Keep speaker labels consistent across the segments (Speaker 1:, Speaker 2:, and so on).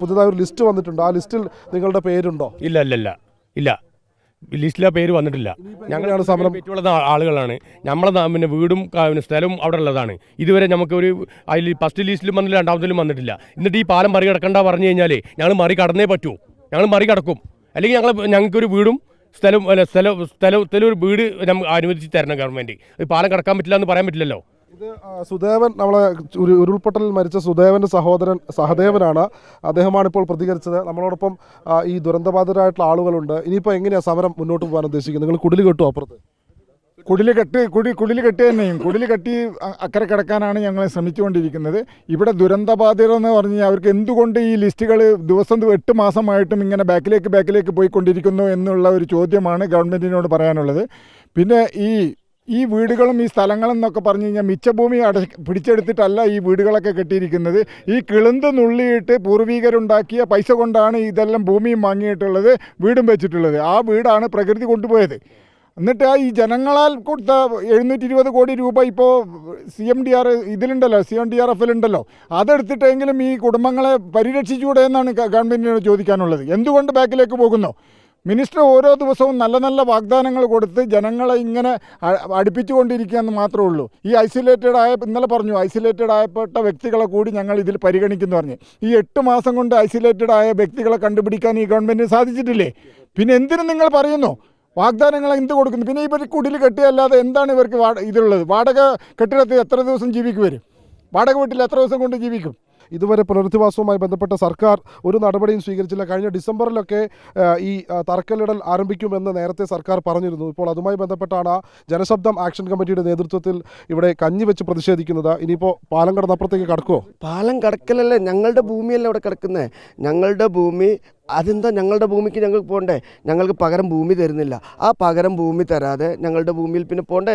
Speaker 1: പുതുതായി ഒരു ലിസ്റ്റ് വന്നിട്ടുണ്ട്. ആ ലിസ്റ്റിൽ നിങ്ങളുടെ പേരുണ്ടോ?
Speaker 2: ഇല്ല, ലിസ്റ്റിലെ പേര് വന്നിട്ടില്ല.
Speaker 1: ഞങ്ങളാണ് സമരം
Speaker 2: പറ്റിയുള്ള ആളുകളാണ്. നമ്മളെ പിന്നെ വീടും സ്ഥലവും അവിടെ ഉള്ളതാണ്. ഇതുവരെ നമുക്ക് ഒരു അതിൽ ഫസ്റ്റ് ലിസ്റ്റിലും വന്നില്ല, രണ്ടാമത്തിലും വന്നിട്ടില്ല. എന്നിട്ട് ഈ പാലം മറികടക്കണ്ട പറഞ്ഞു കഴിഞ്ഞാൽ ഞങ്ങൾ മറികടന്നേ പറ്റൂ. ഞങ്ങൾ മറികടക്കും. അല്ലെങ്കിൽ ഞങ്ങൾക്കൊരു വീടും സ്ഥലത്തിലൊരു വീട് അനുവദിച്ച് തരണം ഗവൺമെൻറ്. ഈ പാലം കടക്കാൻ പറ്റില്ല എന്ന് പറയാൻ പറ്റില്ലല്ലോ.
Speaker 1: ഇത് സുദേവൻ, നമ്മളെ ഉരുൾപൊട്ടലിൽ മരിച്ച സുദേവൻ്റെ സഹോദരൻ സഹദേവനാണ്. അദ്ദേഹമാണ് ഇപ്പോൾ പ്രതികരിച്ചത്. നമ്മളോടൊപ്പം ഈ ദുരന്തബാധിതരായിട്ടുള്ള ആളുകളുണ്ട്. ഇനിയിപ്പോൾ എങ്ങനെയാണ് സമരം മുന്നോട്ട് പോകാൻ ഉദ്ദേശിക്കുന്നത്? നിങ്ങൾ കുടിൽ കെട്ടുമോ? അപ്പുറത്ത്
Speaker 3: കുടിൽ കെട്ടി തന്നെയും കുടിൽ കെട്ടി അക്കരെ കിടക്കാനാണ് ഞങ്ങൾ ശ്രമിച്ചുകൊണ്ടിരിക്കുന്നത്. ഇവിടെ ദുരന്തബാധിതരെന്ന് പറഞ്ഞാൽ അവർക്ക് എന്തുകൊണ്ട് ഈ ലിസ്റ്റുകൾ ദിവസം 8 മാസമായിട്ടും ഇങ്ങനെ ബാക്കിലേക്ക് പോയിക്കൊണ്ടിരിക്കുന്നു എന്നുള്ള ഒരു ചോദ്യമാണ് ഗവൺമെൻറ്റിനോട് പറയാനുള്ളത്. പിന്നെ ഈ വീടുകളും ഈ സ്ഥലങ്ങളും എന്നൊക്കെ പറഞ്ഞു കഴിഞ്ഞാൽ മിച്ചഭൂമി പിടിച്ചെടുത്തിട്ടല്ല ഈ വീടുകളൊക്കെ കെട്ടിയിരിക്കുന്നത്. ഈ കിളുന്ത് നുള്ളിയിട്ട് പൂർവികരുണ്ടാക്കിയ പൈസ കൊണ്ടാണ് ഇതെല്ലാം ഭൂമിയും വാങ്ങിയിട്ടുള്ളത്, വീടും വെച്ചിട്ടുള്ളത്. ആ വീടാണ് പ്രകൃതി കൊണ്ടുപോയത്. എന്നിട്ട് ഈ ജനങ്ങളാൽ കൊടുത്ത 720 കോടി രൂപ ഇപ്പോൾ CMDRF-ലുണ്ടല്ലോ, അതെടുത്തിട്ടെങ്കിലും ഈ കുടുംബങ്ങളെ പരിരക്ഷിച്ചുകൂടെ എന്നാണ് ഗവൺമെൻറ്റിനോട് ചോദിക്കാനുള്ളത്. എന്തുകൊണ്ട് ബാക്കിലേക്ക് പോകുന്നു? മിനിസ്റ്റർ ഓരോ ദിവസവും നല്ല നല്ല വാഗ്ദാനങ്ങൾ കൊടുത്ത് ജനങ്ങളെ ഇങ്ങനെ അടുപ്പിച്ചുകൊണ്ടിരിക്കുക എന്ന് മാത്രമേ ഉള്ളൂ. ഈ ഇന്നലെ പറഞ്ഞു ഐസൊലേറ്റഡ് ആയപ്പെട്ട വ്യക്തികളെ കൂടി ഞങ്ങൾ ഇതിൽ പരിഗണിക്കുന്നു പറഞ്ഞു. ഈ 8 മാസം കൊണ്ട് ഐസൊലേറ്റഡ് ആയ വ്യക്തികളെ കണ്ടുപിടിക്കാൻ ഈ ഗവൺമെൻറ്റിന് സാധിച്ചിട്ടില്ലേ? പിന്നെ എന്തിനും നിങ്ങൾ പറയുന്നു? വാഗ്ദാനങ്ങൾ എന്ത് കൊടുക്കുന്നു? പിന്നെ ഇവർ കുടിൽ കെട്ടിയല്ലാതെ എന്താണ് ഇവർക്ക് ഇതുള്ളത്? വാടക കെട്ടിടത്തിൽ എത്ര ദിവസം ജീവിക്കും? വാടക വീട്ടിൽ എത്ര ദിവസം കൊണ്ട് ജീവിക്കും?
Speaker 1: ഇതുവരെ പുനരധിവാസവുമായി ബന്ധപ്പെട്ട സർക്കാർ ഒരു നടപടിയും സ്വീകരിച്ചില്ല. കഴിഞ്ഞ ഡിസംബറിലൊക്കെ ഈ തറക്കല്ലിടൽ ആരംഭിക്കുമെന്ന് നേരത്തെ സർക്കാർ പറഞ്ഞിരുന്നു. ഇപ്പോൾ അതുമായി ബന്ധപ്പെട്ടാണ് ജനശബ്ദം ആക്ഷൻ കമ്മിറ്റിയുടെ നേതൃത്വത്തിൽ ഇവിടെ കഞ്ഞി വെച്ച് പ്രതിഷേധിക്കുന്നത്. ഇനിയിപ്പോൾ പാലം കടന്നപ്പുറത്തേക്ക് കടക്കുമോ?
Speaker 4: പാലം കടക്കലല്ലേ, ഞങ്ങളുടെ ഭൂമിയല്ലേ അവിടെ കിടക്കുന്നത്. ഞങ്ങളുടെ ഭൂമി അതെന്താ? ഞങ്ങളുടെ ഭൂമിക്ക് ഞങ്ങൾക്ക് പോകണ്ടേ? ഞങ്ങൾക്ക് പകരം ഭൂമി തരുന്നില്ല. ആ പകരം ഭൂമി തരാതെ ഞങ്ങളുടെ ഭൂമിയിൽ പിന്നെ പോകണ്ടേ?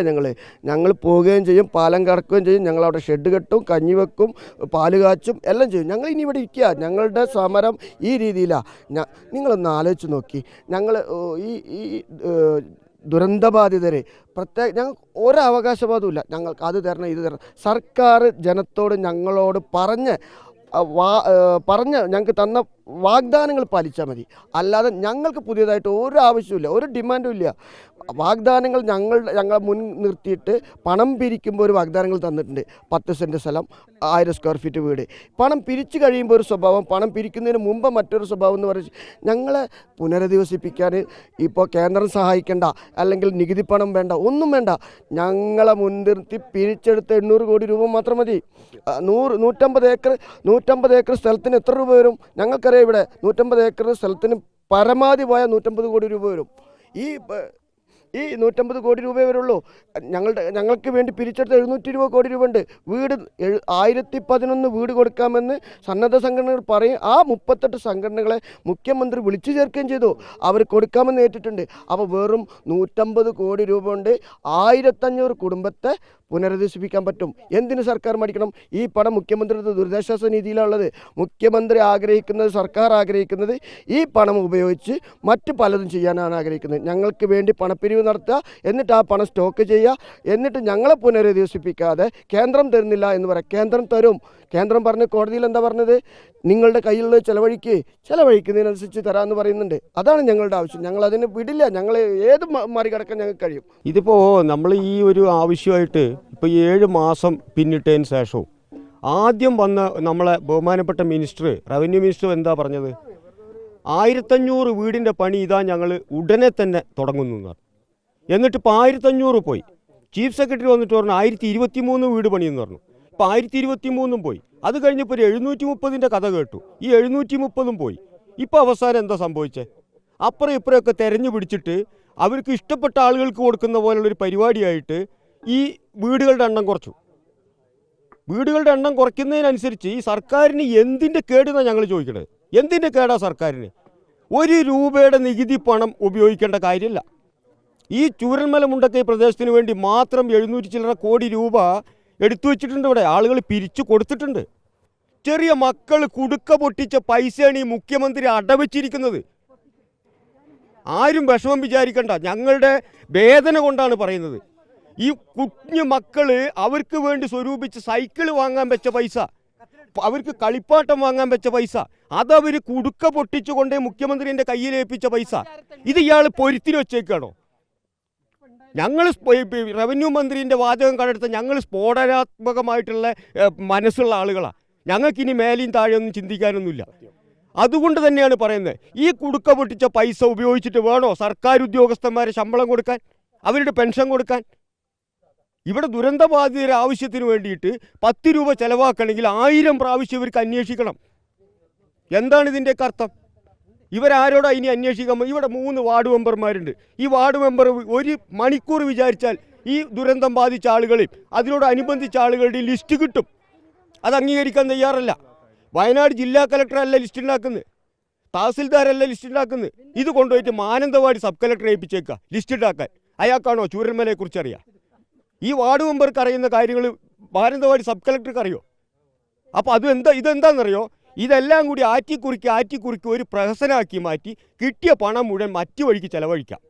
Speaker 4: ഞങ്ങൾ പോവുകയും ചെയ്യും, പാലം കടക്കുകയും ചെയ്യും. ഞങ്ങളവിടെ ഷെഡ് കെട്ടും, കഞ്ഞി വെക്കും, പാല് കാച്ചും, എല്ലാം ചെയ്യും. ഞങ്ങൾ ഇനി ഇവിടെ ഇരിക്കുക. ഞങ്ങളുടെ സമരം ഈ രീതിയിലാണ്. നിങ്ങളൊന്ന് ആലോചിച്ച് നോക്കി. ഞങ്ങൾ ഈ ദുരന്തബാധിതരെ ഞങ്ങൾക്ക് ഒരവകാശവാദമില്ല. ഞങ്ങൾക്ക് അത് തരണം, ഇത് തരണം. സർക്കാർ ജനത്തോട് ഞങ്ങളോട് പറഞ്ഞ് ഞങ്ങൾക്ക് തന്ന വാഗ്ദാനങ്ങൾ പാലിച്ചാൽ മതി. അല്ലാതെ ഞങ്ങൾക്ക് പുതിയതായിട്ട് ഒരു ആവശ്യമില്ല, ഒരു ഡിമാൻഡും ഇല്ല. വാഗ്ദാനങ്ങൾ ഞങ്ങളെ മുൻ നിർത്തിയിട്ട് പണം പിരിക്കുമ്പോൾ ഒരു വാഗ്ദാനങ്ങൾ തന്നിട്ടുണ്ട്. 10 സെൻറ്റ് സ്ഥലം, 1000 സ്ക്വയർ ഫീറ്റ് വീട്. പണം പിരിച്ചു കഴിയുമ്പോൾ ഒരു സ്വഭാവം, പണം പിരിക്കുന്നതിന് മുമ്പ് മറ്റൊരു സ്വഭാവം എന്ന് പറഞ്ഞ് ഞങ്ങളെ പുനരധിവസിപ്പിക്കാൻ ഇപ്പോൾ കേന്ദ്രം സഹായിക്കേണ്ട, അല്ലെങ്കിൽ നികുതി പണം വേണ്ട, ഒന്നും വേണ്ട. ഞങ്ങളെ മുൻനിർത്തി പിരിച്ചെടുത്ത് 800 കോടി രൂപ മാത്രം മതി. 150 ഏക്കർ സ്ഥലത്തിന് എത്ര രൂപ വരും? ഞങ്ങൾക്കറിയാം. ഇവിടെ 150 ഏക്കർ സ്ഥലത്തിന് പരമാവധി പോയാൽ 150 കോടി രൂപ വരും. ഈ 150 കോടി രൂപയെ വരുള്ളൂ. ഞങ്ങൾക്ക് വേണ്ടി പിരിച്ചെടുത്ത 720 കോടി രൂപ ഉണ്ട്. വീട് 1011 വീട് കൊടുക്കാമെന്ന് സന്നദ്ധ സംഘടനകൾ പറയും. ആ 38 സംഘടനകളെ മുഖ്യമന്ത്രി വിളിച്ചു ചേർക്കുകയും ചെയ്തു. അവർ കൊടുക്കാമെന്ന് ഏറ്റിട്ടുണ്ട്. അപ്പോൾ വെറും 150 കോടി രൂപ കൊണ്ട് 1500 കുടുംബത്തെ പുനരധിവസിപ്പിക്കാൻ പറ്റും. എന്തിന് സർക്കാർ മടിക്കണം? ഈ പണം മുഖ്യമന്ത്രിയുടെ ദുരിതാശ്വാസ നിധിയിലുള്ളത്. മുഖ്യമന്ത്രി ആഗ്രഹിക്കുന്നത്, സർക്കാർ ആഗ്രഹിക്കുന്നത് ഈ പണം ഉപയോഗിച്ച് മറ്റ് പലതും ചെയ്യാനാണ് ആഗ്രഹിക്കുന്നത്. ഞങ്ങൾക്ക് വേണ്ടി പണപ്പിരിവ് നടത്തുക, എന്നിട്ട് ആ പണം സ്റ്റോക്ക് ചെയ്യുക, എന്നിട്ട് ഞങ്ങളെ പുനരധിവസിപ്പിക്കാതെ കേന്ദ്രം തരുന്നില്ല എന്ന് പറയാം. കേന്ദ്രം തരും. കേന്ദ്രം പറഞ്ഞ് കോടതിയിൽ എന്താ പറഞ്ഞത്? നിങ്ങളുടെ കയ്യിലുള്ളത് ചെലവഴിക്കുന്നതിനനുസരിച്ച് തരാമെന്ന് പറയുന്നുണ്ട്. അതാണ് ഞങ്ങളുടെ ആവശ്യം. ഞങ്ങൾ അതിന് വിടില്ല. ഞങ്ങൾ ഏത് മറികടക്കാൻ ഞങ്ങൾക്ക് കഴിയും.
Speaker 2: ഇതിപ്പോൾ നമ്മൾ ഈ ഒരു ആവശ്യമായിട്ട് ഇപ്പോൾ 7 മാസം പിന്നിട്ടതിന് ശേഷവും ആദ്യം വന്ന നമ്മളെ ബഹുമാനപ്പെട്ട റവന്യൂ മിനിസ്റ്റർ എന്താ പറഞ്ഞത്? 1500 വീടിൻ്റെ പണി ഇതാ ഞങ്ങൾ ഉടനെ തന്നെ തുടങ്ങുന്നു എന്ന് പറഞ്ഞു. എന്നിട്ട് ഇപ്പോൾ 1500 പോയി. ചീഫ് സെക്രട്ടറി വന്നിട്ട് പറഞ്ഞു 1023 വീട് പണിയെന്ന് പറഞ്ഞു. ഇപ്പോൾ 1023 പോയി. അത് കഴിഞ്ഞപ്പോൾ ഒരു 730ൻ്റെ കഥ കേട്ടു. ഈ 730 പോയി. ഇപ്പോൾ അവസാനം എന്താ സംഭവിച്ചത്? അപ്പുറം ഇപ്പുറമൊക്കെ തെരഞ്ഞു പിടിച്ചിട്ട് അവർക്ക് ഇഷ്ടപ്പെട്ട ആളുകൾക്ക് കൊടുക്കുന്ന പോലുള്ളൊരു പരിപാടിയായിട്ട് ഈ വീടുകളുടെ എണ്ണം കുറച്ചു. വീടുകളുടെ എണ്ണം കുറയ്ക്കുന്നതിനനുസരിച്ച് ഈ സർക്കാരിന് എന്തിൻ്റെ കേടെന്നാണ് ഞങ്ങൾ ചോദിക്കണത്? എന്തിൻ്റെ കേടാ സർക്കാരിന്? 1 രൂപയുടെ നികുതി പണം ഉപയോഗിക്കേണ്ട കാര്യമില്ല. ഈ ചൂരൽമല മുണ്ടക്കൈ പ്രദേശത്തിന് വേണ്ടി മാത്രം 700 ചില്ലറ കോടി രൂപ എടുത്തു വച്ചിട്ടുണ്ട്. ഇവിടെ ആളുകൾ പിരിച്ചു കൊടുത്തിട്ടുണ്ട്. ചെറിയ മക്കൾ കുടുക്ക പൊട്ടിച്ച പൈസയാണ് ഈ മുഖ്യമന്ത്രി അടവച്ചിരിക്കുന്നത്. ആരും വിഷമം വിചാരിക്കണ്ട, ഞങ്ങളുടെ വേദന കൊണ്ടാണ് പറയുന്നത്. ഈ കുഞ്ഞു മക്കൾ അവർക്ക് വേണ്ടി സ്വരൂപിച്ച് സൈക്കിൾ വാങ്ങാൻ വെച്ച പൈസ അവർക്ക് കളിപ്പാട്ടം വാങ്ങാൻ വെച്ച പൈസ, അതവർ കുടുക്ക പൊട്ടിച്ചുകൊണ്ട് മുഖ്യമന്ത്രിൻ്റെ കയ്യിലേൽപ്പിച്ച പൈസ, ഇത് ഇയാൾ പൊരുത്തിന് വെച്ചേക്കാണോ? ഞങ്ങൾ റവന്യൂ മന്ത്രിൻ്റെ വാചകം കണ്ടെടുത്ത ഞങ്ങൾ സ്ഫോടനാത്മകമായിട്ടുള്ള മനസ്സുള്ള ആളുകളാണ്. ഞങ്ങൾക്കിനി മേലെയും താഴെയൊന്നും ചിന്തിക്കാനൊന്നുമില്ല. അതുകൊണ്ട് തന്നെയാണ് പറയുന്നത്, ഈ കുടുക്ക പൊട്ടിച്ച പൈസ ഉപയോഗിച്ചിട്ട് വേണോ സർക്കാർ ഉദ്യോഗസ്ഥന്മാരെ ശമ്പളം കൊടുക്കാൻ, അവരുടെ പെൻഷൻ കൊടുക്കാൻ? ഇവിടെ ദുരന്തബാധിതരുടെ ആവശ്യത്തിന് വേണ്ടിയിട്ട് 10 രൂപ ചിലവാക്കണമെങ്കിൽ 1000 പ്രാവശ്യം ഇവർക്ക് അന്വേഷിക്കണം. എന്താണ് ഇതിൻ്റെയൊക്കെ അർത്ഥം? ഇവരാരോടാ ഇനി അന്വേഷിക്കാൻ? ഇവിടെ 3 വാർഡ് മെമ്പർമാരുണ്ട്. ഈ വാർഡ് മെമ്പർ ഒരു മണിക്കൂർ വിചാരിച്ചാൽ ഈ ദുരന്തം ബാധിച്ച ആളുകളെയും അതിനോടനുബന്ധിച്ച ആളുകളുടെയും ലിസ്റ്റ് കിട്ടും. അത് അംഗീകരിക്കാൻ തയ്യാറല്ല. വയനാട് ജില്ലാ കളക്ടറല്ല ലിസ്റ്റ് ഉണ്ടാക്കുന്നത്, തഹസിൽദാരല്ല ലിസ്റ്റ് ഉണ്ടാക്കുന്നത്. ഇത് കൊണ്ടുപോയിട്ട് മാനന്തവാടി സബ് കളക്ടറെ ഏൽപ്പിച്ചേക്കുക ലിസ്റ്റ് ഉണ്ടാക്കാൻ. അയാൾക്കാണോ ചൂരന്മലയെക്കുറിച്ച് അറിയാം? ഈ വാർഡ് മെമ്പർക്ക് അറിയുന്ന കാര്യങ്ങൾ മാനന്തവാടി സബ് കളക്ടർക്ക് അറിയോ? അപ്പോൾ ഇതെന്താണെന്നറിയോ? ഇതെല്ലാം കൂടി ആറ്റിക്കുറിക്ക് ഒരു പ്രഹസനമാക്കി മാറ്റി കിട്ടിയ പണം മുഴുവൻ മറ്റു വഴിക്ക് ചെലവഴിക്കാം.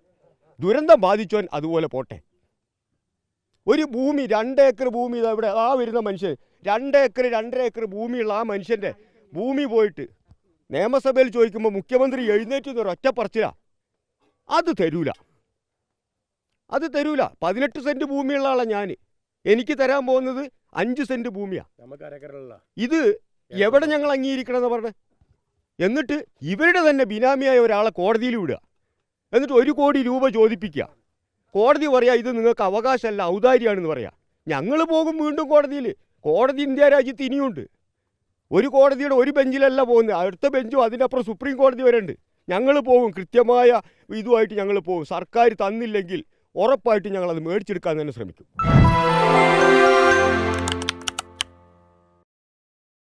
Speaker 2: ദുരന്തം ബാധിച്ചവൻ അതുപോലെ പോട്ടെ. ഒരു ഭൂമി 2 ഏക്കർ ഭൂമി, ഇതാ ഇവിടെ വരുന്ന മനുഷ്യൻ 2 ഏക്കർ 2.5 ഏക്കർ ഭൂമിയുള്ള ആ മനുഷ്യൻ്റെ ഭൂമി പോയിട്ട് നിയമസഭയിൽ ചോദിക്കുമ്പോൾ മുഖ്യമന്ത്രി എഴുന്നേറ്റ് എന്നൊരു ഒറ്റ പറച്ചിലാ. അത് തരൂല. 18 സെൻറ്റ് ഭൂമിയുള്ള ആളാണ് ഞാൻ. എനിക്ക് തരാൻ പോകുന്നത് 5 സെൻറ്റ് ഭൂമിയാണ്. ഇത് എവിടെ ഞങ്ങൾ അംഗീകരിക്കണമെന്ന് പറഞ്ഞ്, എന്നിട്ട് ഇവരുടെ തന്നെ ബിനാമിയായ ഒരാളെ കോടതിയിൽ വിടുക, എന്നിട്ട് 1 കോടി രൂപ ചോദിപ്പിക്കുക. കോടതി പറയാ ഇത് നിങ്ങൾക്ക് അവകാശമല്ല, ഔദാര്യമാണെന്ന് പറയാം. ഞങ്ങൾ പോകും വീണ്ടും കോടതിയിൽ. കോടതി ഇന്ത്യ രാജ്യത്ത് ഇനിയുണ്ട്. ഒരു കോടതിയുടെ ഒരു ബെഞ്ചിലല്ല പോകുന്നത്, അടുത്ത ബെഞ്ചും അതിനപ്പുറം സുപ്രീം കോടതി വരെ ഉണ്ട്. ഞങ്ങൾ പോകും, കൃത്യമായ ഇതുമായിട്ട് ഞങ്ങൾ പോകും. സർക്കാർ തന്നില്ലെങ്കിൽ ഉറപ്പായിട്ട് ഞങ്ങളത് മേടിച്ചെടുക്കാൻ തന്നെ ശ്രമിക്കും.